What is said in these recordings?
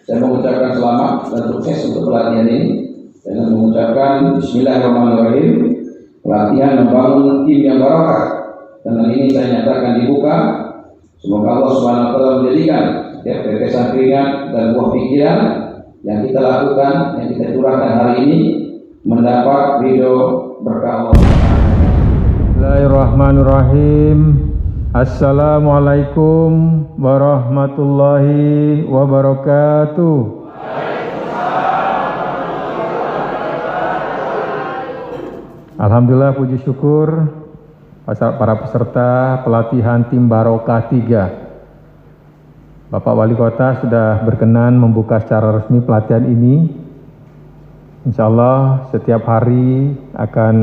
Saya mengucapkan selamat dan sukses untuk pelatihan ini dengan mengucapkan Bismillahirrahmanirrahim. Pelatihan membangun tim yang barokah. Dengan ini saya nyatakan dibuka. Semoga Allah SWT menjadikan setiap tetesan keringat dan buah pikiran yang kita lakukan, yang kita curahkan hari ini mendapat ridho berkah Allah. Bismillahirrahmanirrahim. Assalamualaikum warahmatullahi wabarakatuh. Alhamdulillah, puji syukur para peserta pelatihan tim Barokah 3. Bapak Wali Kota sudah berkenan membuka secara resmi pelatihan ini. Insya Allah setiap hari akan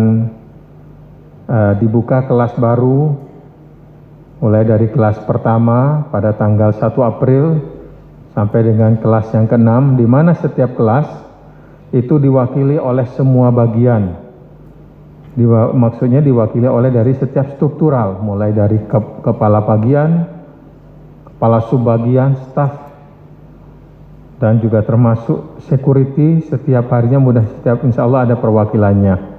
dibuka kelas baru, mulai dari kelas pertama pada tanggal 1 April sampai dengan kelas yang ke-6, di mana setiap kelas itu diwakili oleh semua bagian. Maksudnya diwakili oleh dari setiap struktural, mulai dari kepala bagian, kepala subbagian, staf, dan juga termasuk security. Setiap harinya insya Allah ada perwakilannya.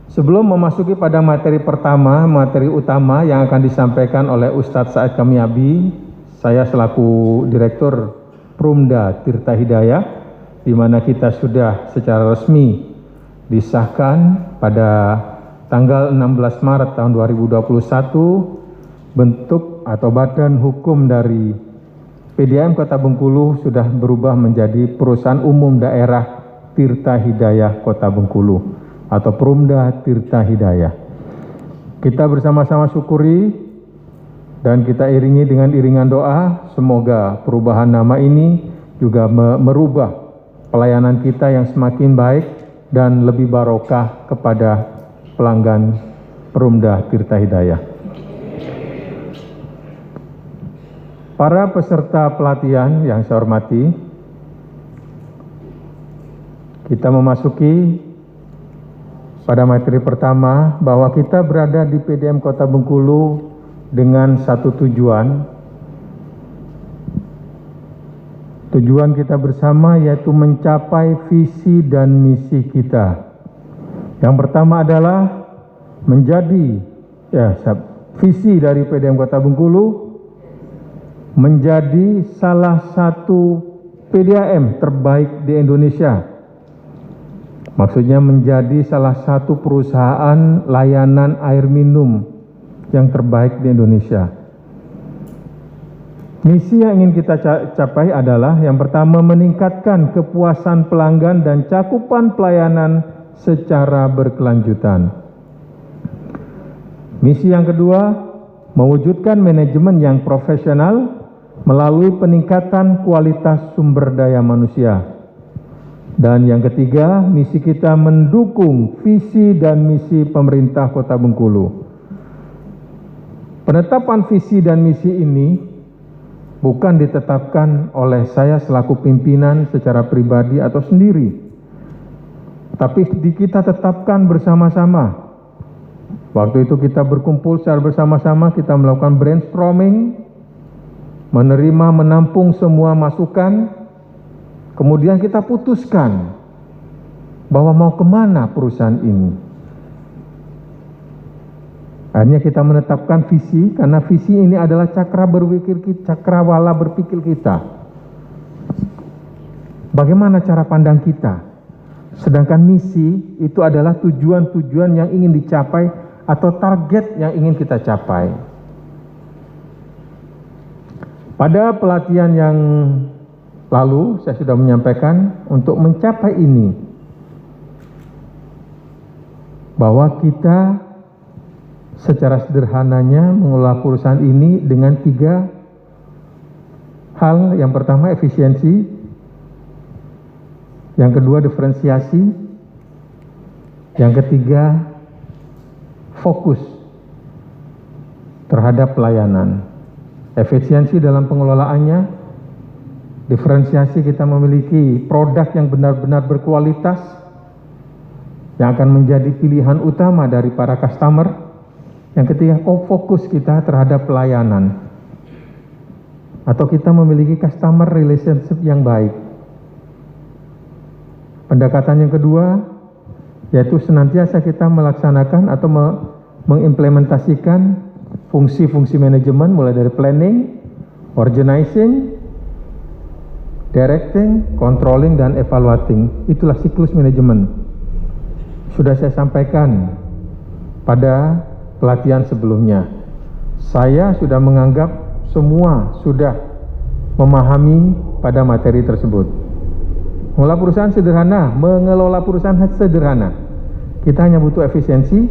Sebelum memasuki pada materi pertama, materi utama yang akan disampaikan oleh Ustadz Said Kamiabi, saya selaku Direktur Prumda Tirta Hidayah, di mana kita sudah secara resmi disahkan pada tanggal 16 Maret tahun 2021, bentuk atau badan hukum dari PDAM Kota Bengkulu sudah berubah menjadi Perusahaan Umum Daerah Tirta Hidayah Kota Bengkulu atau Prumda Tirta Hidayah. Kita bersama-sama syukuri dan kita iringi dengan iringan doa, semoga perubahan nama ini juga merubah pelayanan kita yang semakin baik dan lebih barokah kepada pelanggan Prumda Tirta Hidayah. Para peserta pelatihan yang saya hormati, kita memasuki pada materi pertama bahwa kita berada di PDAM Kota Bengkulu dengan satu tujuan. Tujuan kita bersama yaitu mencapai visi dan misi kita. Yang pertama adalah menjadi visi dari PDAM Kota Bengkulu menjadi salah satu PDAM terbaik di Indonesia. Maksudnya menjadi salah satu perusahaan layanan air minum yang terbaik di Indonesia. Misi yang ingin kita capai adalah yang pertama, meningkatkan kepuasan pelanggan dan cakupan pelayanan secara berkelanjutan. Misi yang kedua, mewujudkan manajemen yang profesional melalui peningkatan kualitas sumber daya manusia. Dan yang ketiga, misi kita mendukung visi dan misi pemerintah Kota Bengkulu. Penetapan visi dan misi ini bukan ditetapkan oleh saya selaku pimpinan secara pribadi atau sendiri, tapi kita tetapkan bersama-sama. Waktu itu kita berkumpul secara bersama-sama, kita melakukan brainstorming, menerima, menampung semua masukan. Kemudian kita putuskan bahwa mau kemana perusahaan ini. Akhirnya kita menetapkan visi, karena visi ini adalah cakrawala berpikir kita. Bagaimana cara pandang kita? Sedangkan misi itu adalah tujuan-tujuan yang ingin dicapai atau target yang ingin kita capai. Pada pelatihan yang lalu saya sudah menyampaikan untuk mencapai ini bahwa kita secara sederhananya mengelola perusahaan ini dengan 3 hal. Yang pertama efisiensi, yang kedua diferensiasi, yang ketiga fokus terhadap pelayanan. Efisiensi dalam pengelolaannya, diferensiasi kita memiliki produk yang benar-benar berkualitas yang akan menjadi pilihan utama dari para customer. Yang ketiga, fokus kita terhadap pelayanan. atau kita memiliki customer relationship yang baik. Pendekatan yang kedua yaitu senantiasa kita melaksanakan atau mengimplementasikan fungsi-fungsi manajemen mulai dari planning, organizing, directing, controlling, dan evaluating. Itulah siklus manajemen. Sudah saya sampaikan pada pelatihan sebelumnya. Saya sudah menganggap semua sudah memahami pada materi tersebut. Mengelola perusahaan sederhana, mengelola perusahaan sederhana. Kita hanya butuh efisiensi,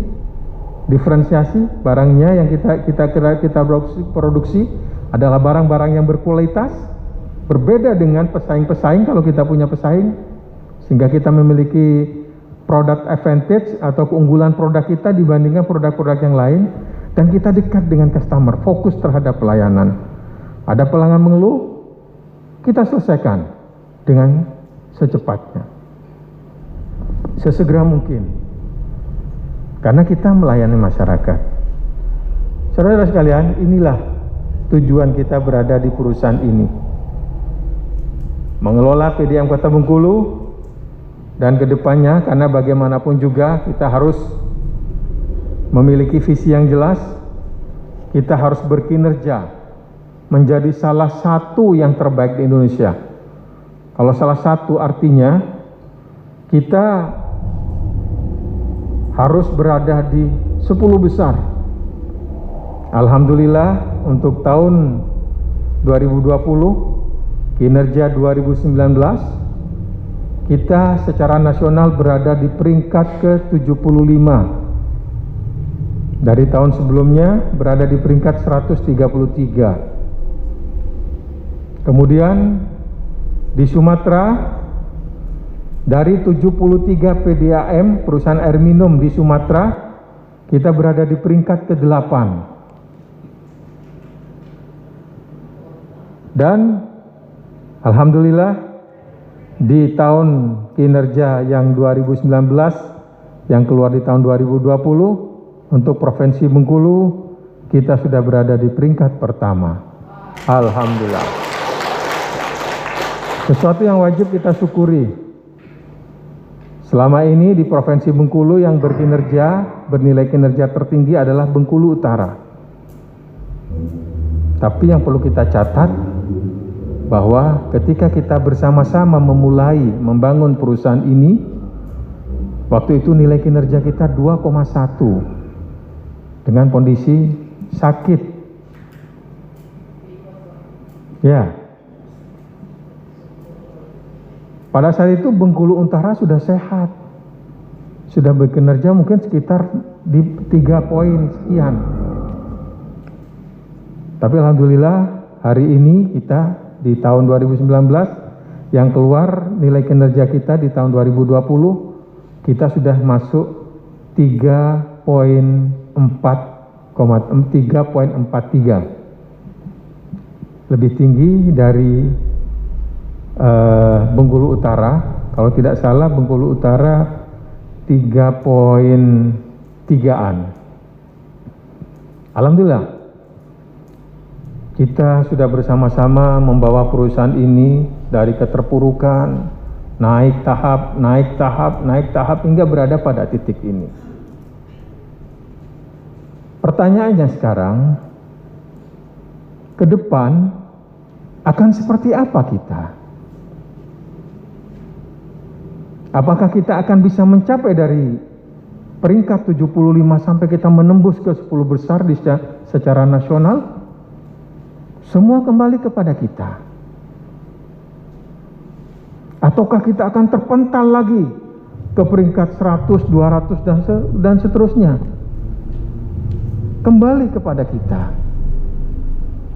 diferensiasi barangnya yang kita produksi adalah barang-barang yang berkualitas, berbeda dengan pesaing-pesaing kalau kita punya pesaing, sehingga kita memiliki product advantage atau keunggulan produk kita dibandingkan produk-produk yang lain, dan kita dekat dengan customer, fokus terhadap pelayanan. Ada pelanggan mengeluh, kita selesaikan dengan secepatnya, sesegera mungkin, karena kita melayani masyarakat. Saudara sekalian, inilah tujuan kita berada di perusahaan ini, mengelola PDAM Kota Bengkulu, dan kedepannya, karena bagaimanapun juga kita harus memiliki visi yang jelas, kita harus berkinerja menjadi salah satu yang terbaik di Indonesia. Kalau salah satu artinya kita harus berada di 10 besar. Alhamdulillah untuk tahun 2020, kinerja 2019, kita secara nasional berada di peringkat ke-75. Dari tahun sebelumnya berada di peringkat 133. Kemudian di Sumatera, dari 73 PDAM perusahaan air minum di Sumatera, kita berada di peringkat ke-8. Dan alhamdulillah di tahun kinerja yang 2019 yang keluar di tahun 2020 untuk Provinsi Bengkulu, kita sudah berada di peringkat pertama. Alhamdulillah. Sesuatu yang wajib kita syukuri. Selama ini di Provinsi Bengkulu yang bernilai kinerja tertinggi adalah Bengkulu Utara. Tapi yang perlu kita catat bahwa ketika kita bersama-sama memulai membangun perusahaan ini, waktu itu nilai kinerja kita 2,1 dengan kondisi sakit. Ya. Pada saat itu Bengkulu Utara sudah sehat, sudah berkinerja mungkin sekitar di 3 poin sekian. Tapi alhamdulillah hari ini kita di tahun 2019 yang keluar nilai kinerja kita di tahun 2020, kita sudah masuk 3,43, lebih tinggi dari Bengkulu Utara. Kalau tidak salah Bengkulu Utara 3,3-an. Alhamdulillah kita sudah bersama-sama membawa perusahaan ini dari keterpurukan, naik tahap hingga berada pada titik ini. Pertanyaannya sekarang, ke depan akan seperti apa kita? Apakah kita akan bisa mencapai dari peringkat 75 sampai kita menembus ke 10 besar secara nasional? Semua kembali kepada kita. Ataukah kita akan terpental lagi ke peringkat 100, 200 dan seterusnya? Kembali kepada kita.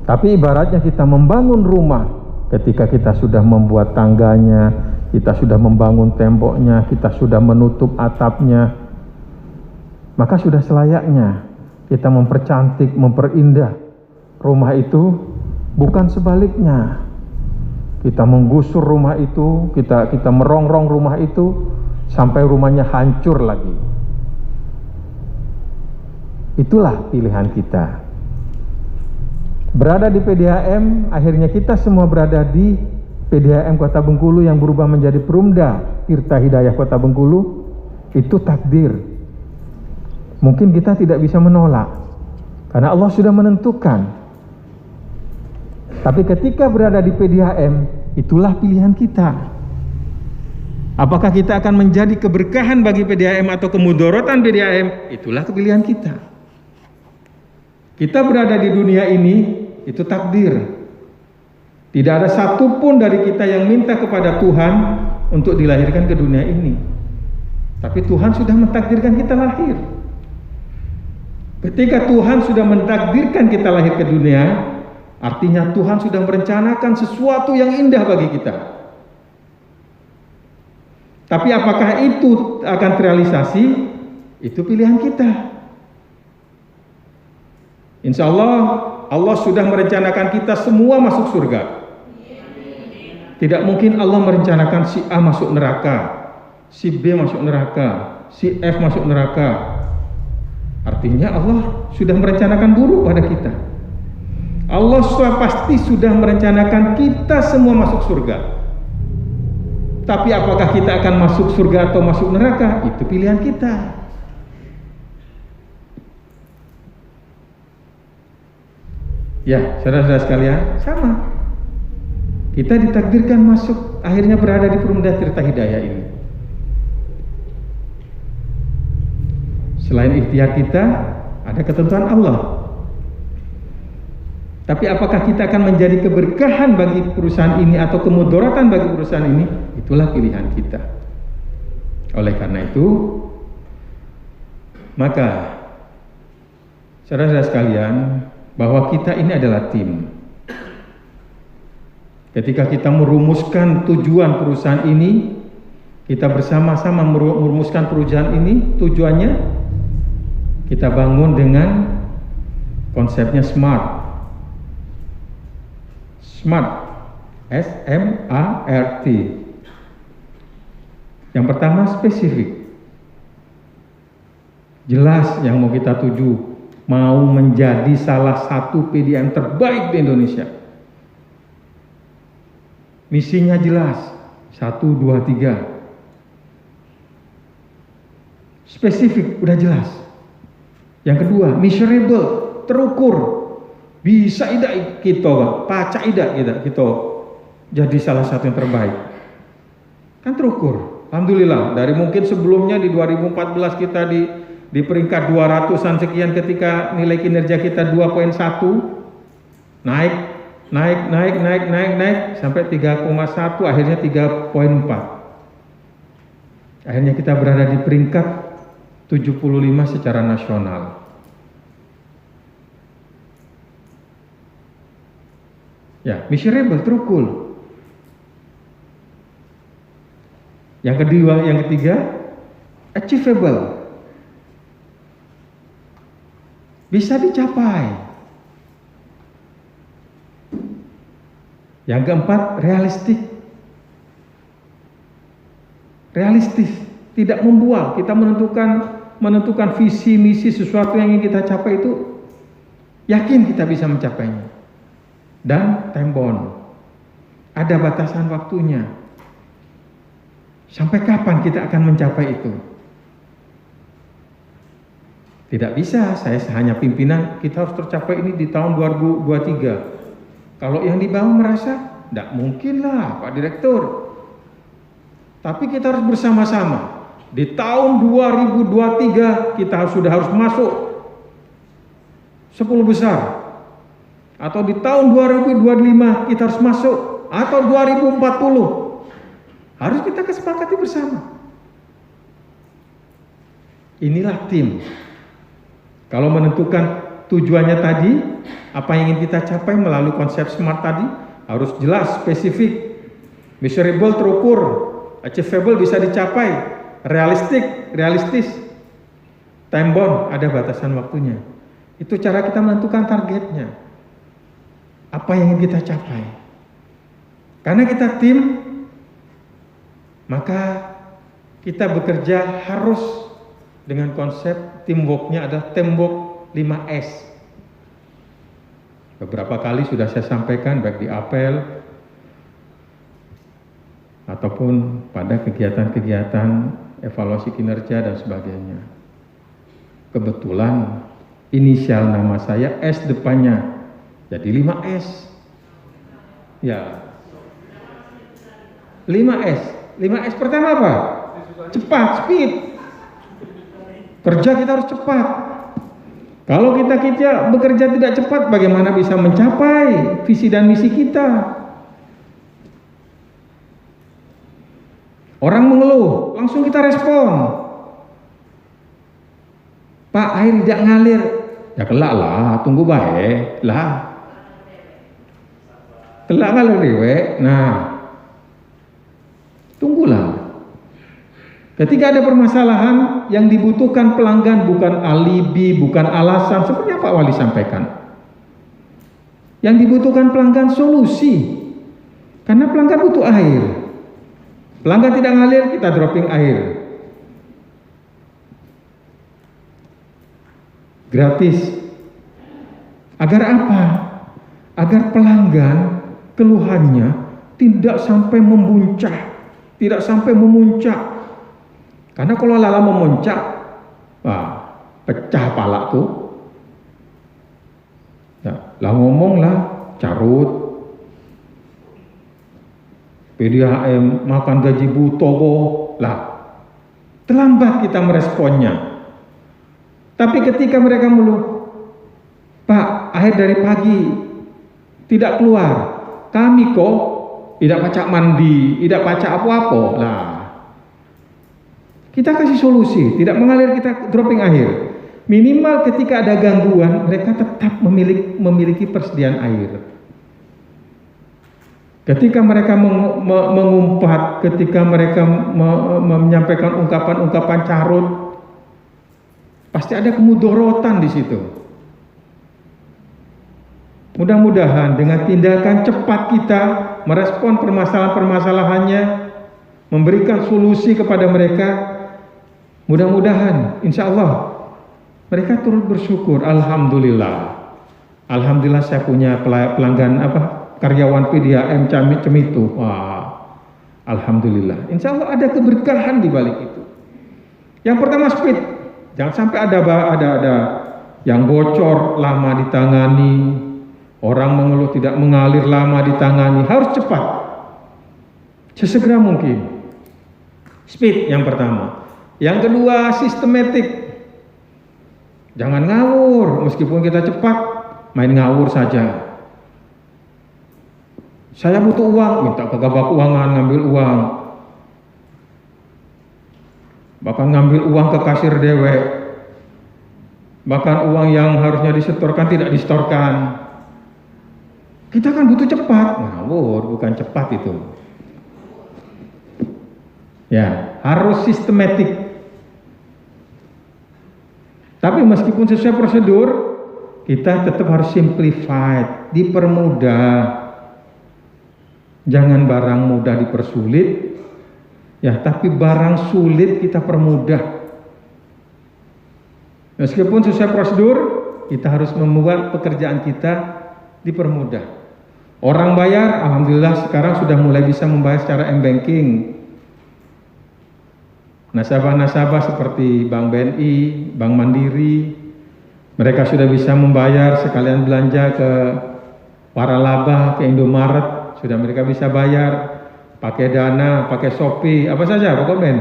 Tapi ibaratnya kita membangun rumah, ketika kita sudah membuat tangganya, kita sudah membangun temboknya, kita sudah menutup atapnya, maka sudah selayaknya kita mempercantik, memperindah rumah itu, bukan sebaliknya. Kita menggusur rumah itu, kita merongrong rumah itu sampai rumahnya hancur lagi. Itulah pilihan kita. berada di PDHM, akhirnya kita semua berada di PDHM Kota Bengkulu yang berubah menjadi Perumda Tirta Hidayah Kota Bengkulu, itu takdir. Mungkin kita tidak bisa menolak, karena Allah sudah menentukan. Tapi ketika berada di PDHM, itulah pilihan kita. Apakah kita akan menjadi keberkahan bagi PDHM atau kemudorotan PDHM? Itulah pilihan kita. Kita berada di dunia ini, itu takdir. Tidak ada satupun dari kita yang minta kepada Tuhan untuk dilahirkan ke dunia ini. Tapi Tuhan sudah mentakdirkan kita lahir. Ketika Tuhan sudah mentakdirkan kita lahir ke dunia, artinya Tuhan sudah merencanakan sesuatu yang indah bagi kita. Tapi apakah itu akan terrealisasi? Itu pilihan kita. Insya Allah, Allah sudah merencanakan kita semua masuk surga. Tidak mungkin Allah merencanakan si A masuk neraka, si B masuk neraka, si F masuk neraka. Artinya Allah sudah merencanakan buruk pada kita. Allah pasti sudah merencanakan kita semua masuk surga. Tapi apakah kita akan masuk surga atau masuk neraka? Itu pilihan kita. Ya, saudara-saudara sekalian, sama. Kita ditakdirkan masuk, akhirnya berada di Perumda Tirta Hidayah ini. Selain ikhtiar kita, ada ketentuan Allah. Tapi apakah kita akan menjadi keberkahan bagi perusahaan ini atau kemudorotan bagi perusahaan ini? Itulah pilihan kita. Oleh karena itu, maka saudara-saudara sekalian, bahwa kita ini adalah tim. Ketika kita merumuskan tujuan perusahaan ini, kita bersama-sama merumuskan perusahaan ini, tujuannya kita bangun dengan konsepnya SMART. SMART, S-M-A-R-T. Yang pertama spesifik, jelas yang mau kita tuju, mau menjadi salah satu PDHM terbaik di Indonesia. Misinya jelas, 1, 2, 3. Spesifik, udah jelas. Yang kedua, measurable, terukur. Bisa tidak kita, pacak tidak kita jadi salah satu yang terbaik. Kan terukur. Alhamdulillah, dari mungkin sebelumnya di 2014 kita di peringkat 200-an sekian, ketika nilai kinerja kita 2.1, naik sampai 3,1, akhirnya 3.4. Akhirnya kita berada di peringkat 75 secara nasional. Ya, measurable, terukur. Yang kedua, yang ketiga, achievable. Bisa dicapai. Yang keempat, realistis, tidak membual. Kita menentukan visi misi sesuatu yang ingin kita capai, itu yakin kita bisa mencapainya. Dan tembon, ada batasan waktunya. Sampai kapan kita akan mencapai itu? Tidak bisa, saya hanya pimpinan, kita harus tercapai ini di tahun 2023. Kalau yang di bawah merasa, tidak mungkin lah Pak Direktur. Tapi kita harus bersama-sama. Di tahun 2023 kita sudah harus masuk 10 besar. Atau di tahun 2025 kita harus masuk. Atau 2040. Harus kita kesepakati bersama. Inilah tim. Kalau menentukan tujuannya tadi, apa yang ingin kita capai melalui konsep SMART tadi, harus jelas, spesifik, measurable, terukur, achievable, bisa dicapai, realistis, time bound, ada batasan waktunya. Itu cara kita menentukan targetnya. Apa yang ingin kita capai. Karena kita tim, maka kita bekerja harus dengan konsep teamwork-nya adalah teamwork 5S. Beberapa kali sudah saya sampaikan baik di apel ataupun pada kegiatan-kegiatan evaluasi kinerja dan sebagainya. Kebetulan inisial nama saya S depannya, jadi 5S. Ya, 5S. 5S pertama apa? Cepat, speed. Kerja kita harus cepat. Kalau kita bekerja tidak cepat, bagaimana bisa mencapai visi dan misi kita? Orang mengeluh, langsung kita respon. Pak, air tidak ngalir. Ya kelak lah, tunggu baik lah. Kelak ngalir dewe. Nah, tunggulah. Ketika ada permasalahan yang dibutuhkan pelanggan bukan alibi, bukan alasan, seperti yang Pak Wali sampaikan. Yang dibutuhkan pelanggan solusi. Karena pelanggan butuh air. Pelanggan tidak ngalir, kita dropping air. Gratis. Agar apa? Agar pelanggan keluhannya tidak sampai memuncak, tidak sampai memuncak. Karena kalau lala memuncak, wah, pecah pala tuh. Ya, lah ngomonglah carut, PDAM makan gaji buto lah, terlambat kita meresponnya. Tapi ketika mereka mengeluh, Pak, air dari pagi tidak keluar, kami kok tidak pacak mandi, tidak pacak apa-apa lah. Kita kasih solusi, tidak mengalir, kita dropping air. Minimal ketika ada gangguan, mereka tetap memiliki persediaan air. Ketika mereka mengumpat, ketika mereka menyampaikan ungkapan-ungkapan carut, pasti ada kemudorotan di situ. Mudah-mudahan dengan tindakan cepat kita merespon permasalahan-permasalahannya, memberikan solusi kepada mereka, mudah-mudahan insya Allah mereka turut bersyukur. Alhamdulillah, alhamdulillah saya punya pelanggan karyawan PDAM Cemitu. Wah, alhamdulillah. Insya Allah ada keberkahan di balik itu. Yang pertama speed, jangan sampai ada yang bocor lama ditangani, orang mengeluh tidak mengalir lama ditangani, harus cepat, sesegera mungkin. Speed yang pertama. Yang kedua, sistematik. Jangan ngawur, meskipun kita cepat, main ngawur saja. Saya butuh uang, minta ke gabak keuangan, ngambil uang. Bahkan ngambil uang ke kasir dewe. Bahkan uang yang harusnya disetorkan tidak disetorkan. Kita kan butuh cepat, ngawur, bukan cepat itu. Ya, harus sistematik. Tapi meskipun sesuai prosedur, kita tetap harus simplified, dipermudah. Jangan barang mudah dipersulit, ya, tapi barang sulit kita permudah. Meskipun sesuai prosedur, kita harus membuat pekerjaan kita dipermudah. Orang bayar, alhamdulillah sekarang sudah mulai bisa membayar secara m-banking. Nasabah-nasabah seperti Bank BNI, Bank Mandiri, mereka sudah bisa membayar sekalian belanja ke Waralaba, ke Indomaret, sudah mereka bisa bayar pakai Dana, pakai Shopee, apa saja, Pak Komen?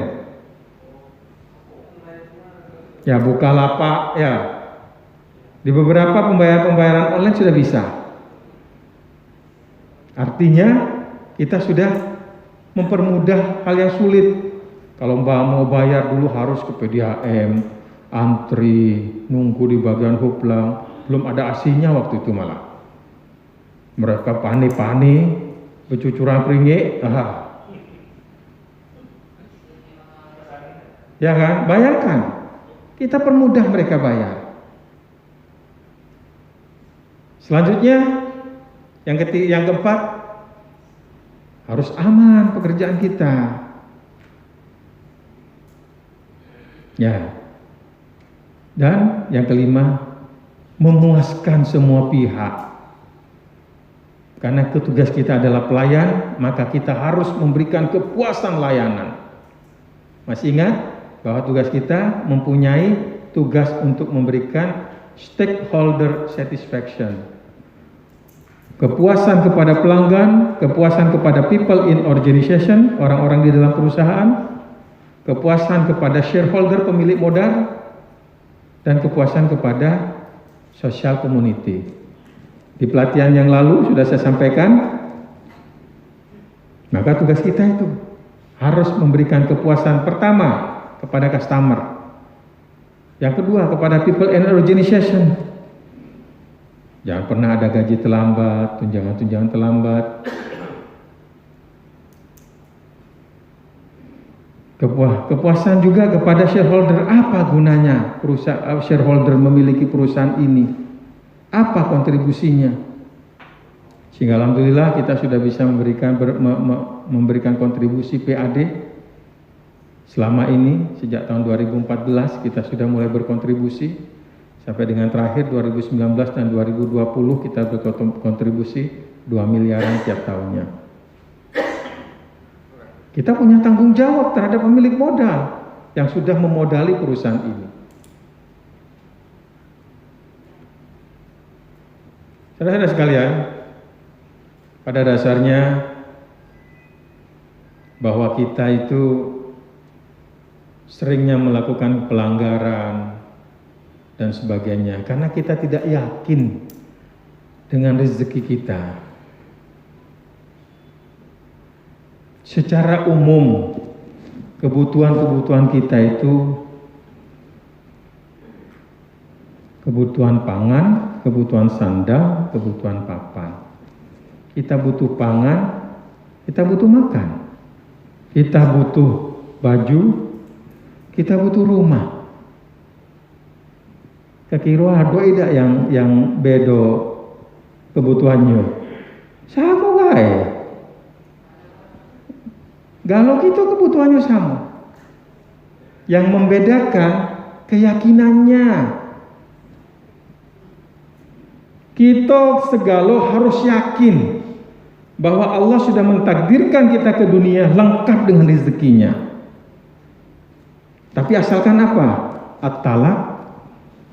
Ya, Bukalapak, ya. Di beberapa pembayaran online sudah bisa. Artinya kita sudah mempermudah hal yang sulit. Kalau Mbak mau bayar dulu harus ke PDAM, antri, nunggu di bagian huplang, belum ada asinya waktu itu malah. Mereka panik-panik, bercucuran keringet, ya kan? Bayangkan, kita permudah mereka bayar. Selanjutnya, yang keempat, harus aman pekerjaan kita. Ya. Dan yang kelima, memuaskan semua pihak. Karena tugas kita adalah pelayan, maka kita harus memberikan kepuasan layanan. Masih ingat bahwa tugas kita mempunyai tugas untuk memberikan stakeholder satisfaction. Kepuasan kepada pelanggan, kepuasan kepada people in organization, orang-orang di dalam perusahaan, kepuasan kepada shareholder, pemilik modal, dan kepuasan kepada social community. Di pelatihan yang lalu sudah saya sampaikan, maka tugas kita itu harus memberikan kepuasan pertama kepada customer, yang kedua kepada people and organization. Jangan pernah ada gaji terlambat, tunjangan-tunjangan terlambat. Kepuasan juga kepada shareholder. Apa gunanya perusahaan shareholder memiliki perusahaan ini? Apa kontribusinya? Sehingga alhamdulillah kita sudah bisa memberikan kontribusi PAD selama ini. Sejak tahun 2014 kita sudah mulai berkontribusi sampai dengan terakhir 2019 dan 2020 kita berkontribusi 2 miliaran tiap tahunnya. Kita punya tanggung jawab terhadap pemilik modal yang sudah memodali perusahaan ini. Saudara-saudara sekalian, pada dasarnya bahwa kita itu seringnya melakukan pelanggaran dan sebagainya karena kita tidak yakin dengan rezeki kita. Secara umum, kebutuhan-kebutuhan kita itu kebutuhan pangan, kebutuhan sandal, kebutuhan papan. Kita butuh pangan, kita butuh makan. Kita butuh baju, kita butuh rumah. Kekiro ada tidak yang bedo kebutuhannya. Sama wae. Kalau kita kebutuhannya sama. Yang membedakan keyakinannya. Kita segala harus yakin bahwa Allah sudah mentakdirkan kita ke dunia lengkap dengan rezekinya. Tapi asalkan apa? At-Talaq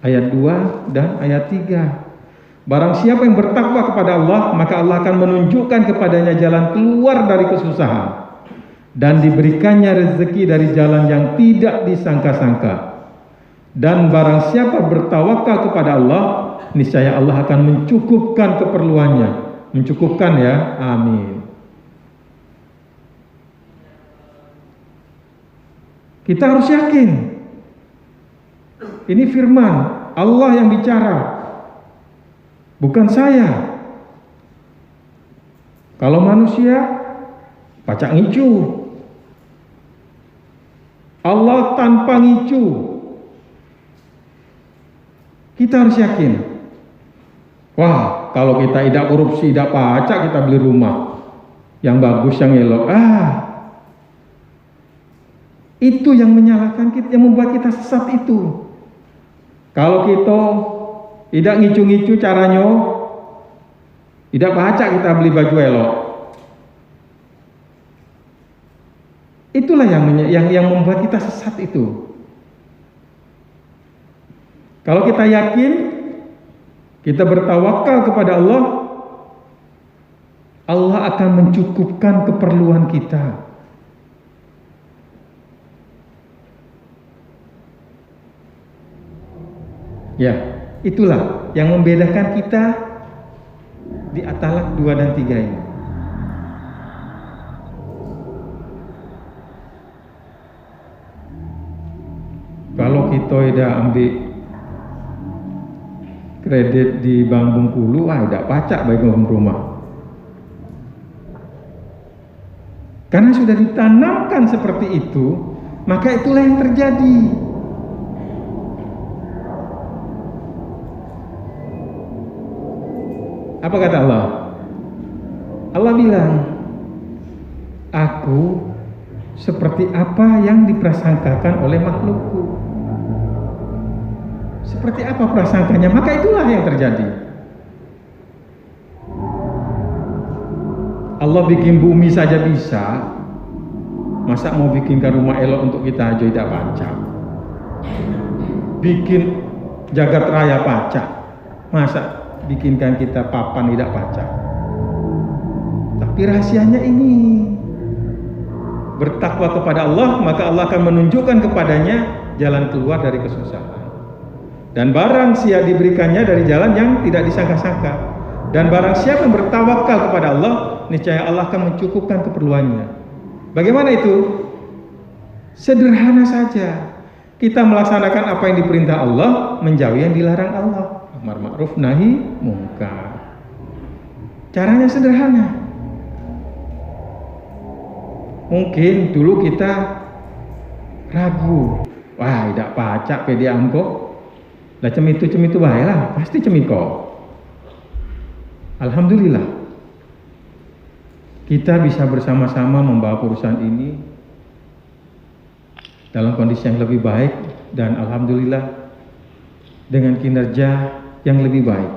ayat 2 dan ayat 3. Barang siapa yang bertakwa kepada Allah, maka Allah akan menunjukkan kepadanya jalan keluar dari kesusahan dan diberikannya rezeki dari jalan yang tidak disangka-sangka. Dan barang siapa bertawakal kepada Allah, niscaya Allah akan mencukupkan keperluannya. Mencukupkan ya, amin. Kita harus yakin. Ini firman Allah yang bicara, bukan saya. Kalau manusia, pacak ngicu. Allah tanpa ngicu. Kita harus yakin. Wah, kalau kita tidak korupsi, tidak pajak, kita beli rumah yang bagus, yang elok. Itu yang menyalahkan kita, yang membuat kita sesat itu. Kalau kita tidak ngicu-ngicu caranya, tidak pajak, kita beli baju elok. Itulah yang membuat kita sesat itu. Kalau kita yakin, kita bertawakal kepada Allah, Allah akan mencukupkan keperluan kita. Ya, itulah yang membedakan kita di At-Talaq 2 dan 3 ini. Kalau kita tidak ambil kredit di Bank Bengkulu, tidak pacak bagi rumah. Karena sudah ditanamkan seperti itu, maka itulah yang terjadi. Apa kata Allah? Allah bilang, aku seperti apa yang diprasangkakan oleh makhlukku. Seperti apa prasangkanya, maka itulah yang terjadi. Allah bikin bumi saja bisa, masa mau bikinkan rumah elok untuk kita aja tidak pacak? Bikin jagat raya pacak, masa bikinkan kita papan tidak pacak? Tapi rahasianya ini, bertakwa kepada Allah, maka Allah akan menunjukkan kepadanya jalan keluar dari kesusahan. Dan barang siapa diberikannya dari jalan yang tidak disangka-sangka. Dan barang siapa yang bertawakal kepada Allah, niscaya Allah akan mencukupkan keperluannya. Bagaimana itu? Sederhana saja. Kita melaksanakan apa yang diperintah Allah, menjauhi yang dilarang Allah. Amar ma'ruf nahi mungkar. Caranya sederhana. Mungkin dulu kita ragu, wah tidak pacak PDAM kok, lah cemitu baiklah, pasti cemiko. Alhamdulillah, kita bisa bersama-sama membawa perusahaan ini dalam kondisi yang lebih baik, dan alhamdulillah dengan kinerja yang lebih baik.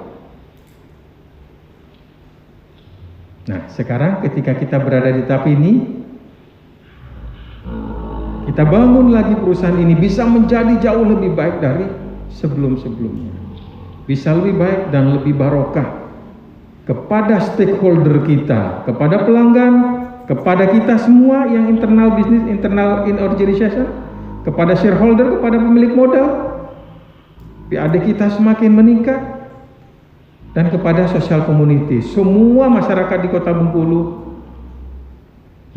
Nah, sekarang ketika kita berada di tahap ini, kita bangun lagi perusahaan ini bisa menjadi jauh lebih baik dari sebelum-sebelumnya. Bisa lebih baik dan lebih barokah kepada stakeholder kita, kepada pelanggan, kepada kita semua yang internal bisnis, internal in organization, kepada shareholder, kepada pemilik modal, PAD kita semakin meningkat, dan kepada social community. Semua masyarakat di Kota Bengkulu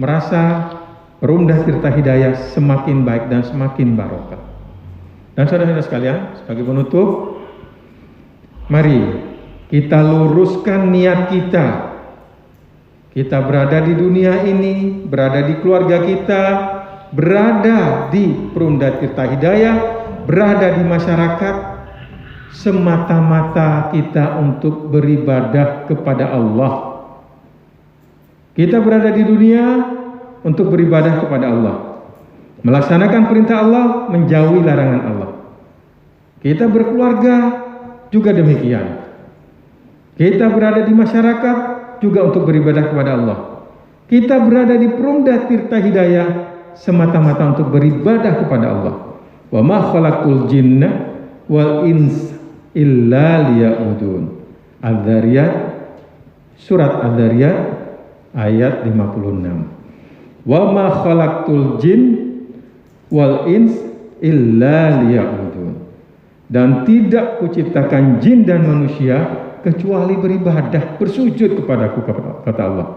merasa Perumda Tirta Hidayah semakin baik dan semakin barokah. Dan saudara-saudara sekalian, sebagai penutup, mari kita luruskan niat kita. Kita berada di dunia ini, berada di keluarga kita, berada di Perumda Tirta Hidayah, berada di masyarakat, semata-mata kita untuk beribadah kepada Allah. Kita berada di dunia untuk beribadah kepada Allah, melaksanakan perintah Allah, menjauhi larangan Allah. Kita berkeluarga juga demikian. Kita berada di masyarakat juga untuk beribadah kepada Allah. Kita berada di Perumda Tirta Hidayah semata-mata untuk beribadah kepada Allah. Wa ma khalaqul jinna wal ins illa liya'budun. Adz-Dzariyat, surat Adz-Dzariyat ayat 56. Wa ma khalaqtul jin wal ins illa liya'budun. Dan tidak kuciptakan jin dan manusia kecuali beribadah, bersujud kepadaku, kata Allah.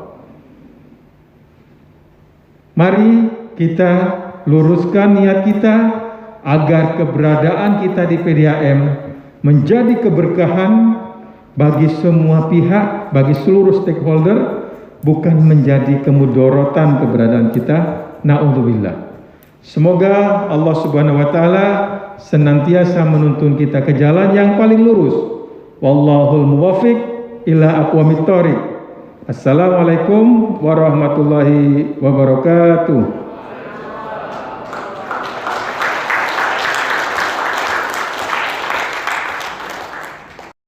Mari kita luruskan niat kita agar keberadaan kita di PDAM menjadi keberkahan bagi semua pihak, bagi seluruh stakeholder, bukan menjadi kemudorotan keberadaan kita. Na'udzubillah. Semoga Allah Subhanahu wa taala senantiasa menuntun kita ke jalan yang paling lurus. Wallahul muwaffiq ila aqwamit thoriq. Assalamualaikum warahmatullahi wabarakatuh.